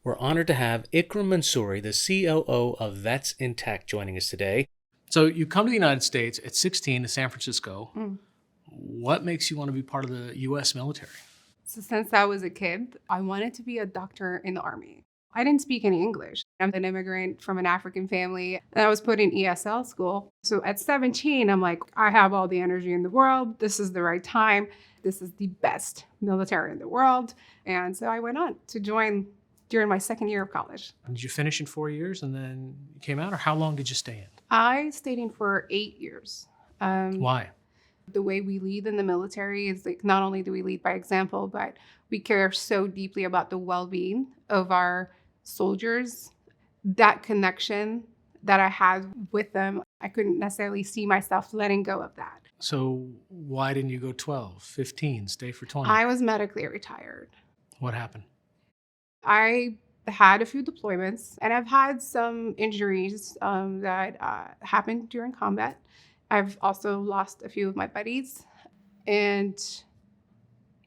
We're honored to have Ikram Mansori, the COO of VetsinTech, joining us today. So you come to the United States at 16 to San Francisco. What makes you want to be part of the U.S. military? So since I was a kid, I wanted to be a doctor in the Army. I didn't speak any English. I'm an immigrant from an African family, and I was put in ESL school. So at 17, I'm like, I have all the energy in the world. This is the right time. This is the best military in the world. And so I went on to join during my second year of college. Did you finish in 4 years and then you came out, or how long did you stay in? I stayed in for 8 years. Why? The way we lead in the military is like, not only do we lead by example, but we care so deeply about the well-being of our soldiers. That connection that I had with them, I couldn't necessarily see myself letting go of that. So why didn't you go 12, 15, stay for 20? I was medically retired. What happened? I had a few deployments, and I've had some injuries that happened during combat. I've also lost a few of my buddies. And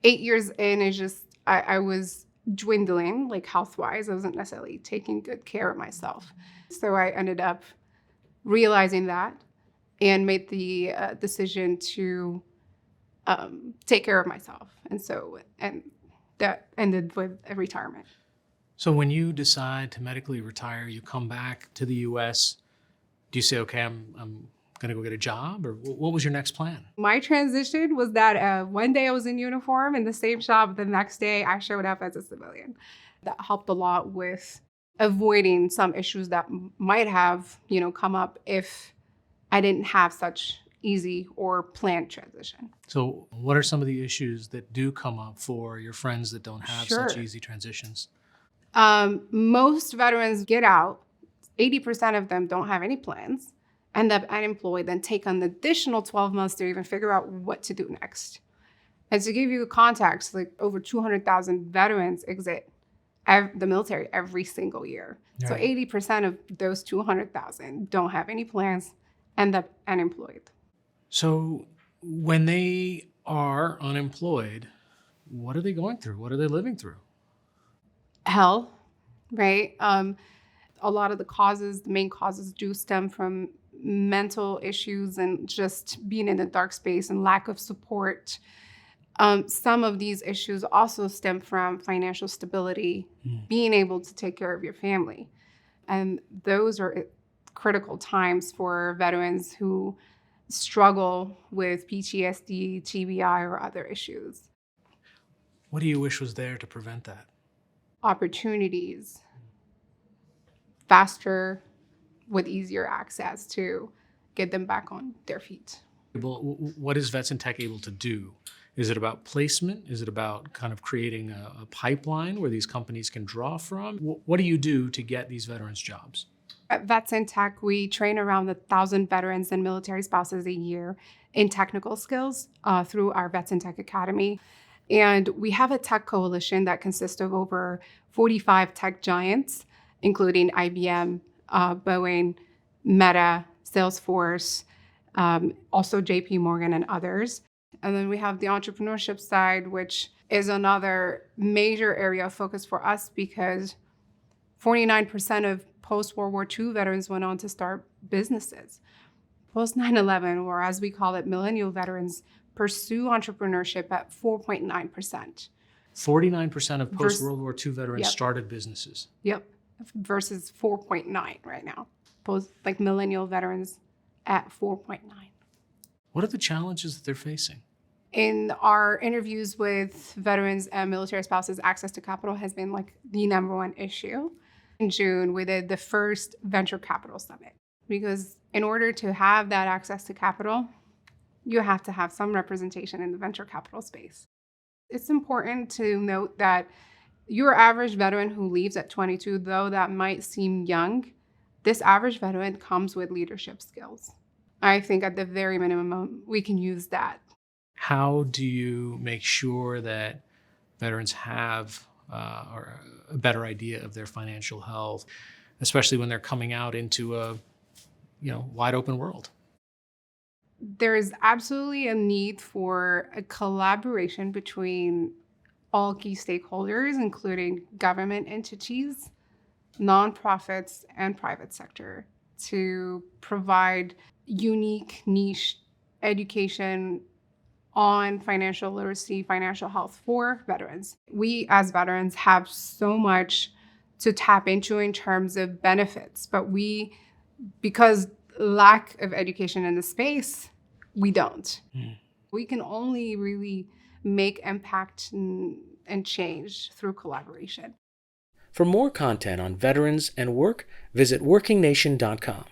8 years in, it's just, I was dwindling, like health-wise. I wasn't necessarily taking good care of myself. So I ended up realizing that and made the decision to take care of myself. And that ended with a retirement. So when you decide to medically retire, you come back to the U.S., do you say, okay, I'm going to go get a job, or what was your next plan? My transition was that one day I was in uniform in the same shop. The next day I showed up as a civilian. That helped a lot with avoiding some issues that might have, come up if I didn't have such easy or planned transition. So what are some of the issues that do come up for your friends that don't have such easy transitions? Most veterans get out. 80% of them don't have any plans, end up unemployed, then take an additional 12 months to even figure out what to do next. And to give you context, like over 200,000 veterans exit the military every single year. Right. So 80% of those 200,000 don't have any plans, end up unemployed. So when they are unemployed, what are they going through? What are they living through? Hell, right? A lot of the main causes do stem from mental issues and just being in the dark space and lack of support. Some of these issues also stem from financial stability, being able to take care of your family. And those are critical times for veterans who struggle with PTSD, TBI, or other issues. What do you wish was there to prevent that? Opportunities, faster, with easier access to get them back on their feet. Well, what is VetsinTech able to do? Is it about placement? Is it about kind of creating a pipeline where these companies can draw from? What do you do to get these veterans jobs? At VetsinTech, we train around 1,000 veterans and military spouses a year in technical skills through our VetsinTech Academy. And we have a tech coalition that consists of over 45 tech giants, including IBM, Boeing, Meta, Salesforce, also JP Morgan and others. And then we have the entrepreneurship side, which is another major area of focus for us because 49% of post-World War II veterans went on to start businesses. Post 9/11, or as we call it, millennial veterans, pursue entrepreneurship at 4.9%. 49% of post-World War II veterans started businesses. Yep, versus 4.9 right now. Millennial veterans at 4.9. What are the challenges that they're facing? In our interviews with veterans and military spouses, access to capital has been the number one issue. In June, we did the first venture capital summit because in order to have that access to capital, you have to have some representation in the venture capital space. It's important to note that your average veteran who leaves at 22, though that might seem young, this average veteran comes with leadership skills. I think at the very minimum, we can use that. How do you make sure that veterans have or a better idea of their financial health, especially when they're coming out into a wide open world? There is absolutely a need for a collaboration between all key stakeholders, including government entities, nonprofits, and private sector, to provide unique niche education on financial literacy, financial health for veterans. We as veterans have so much to tap into in terms of benefits, but because lack of education in the space, we don't. We can only really make impact and change through collaboration. For more content on veterans and work, visit WorkingNation.com.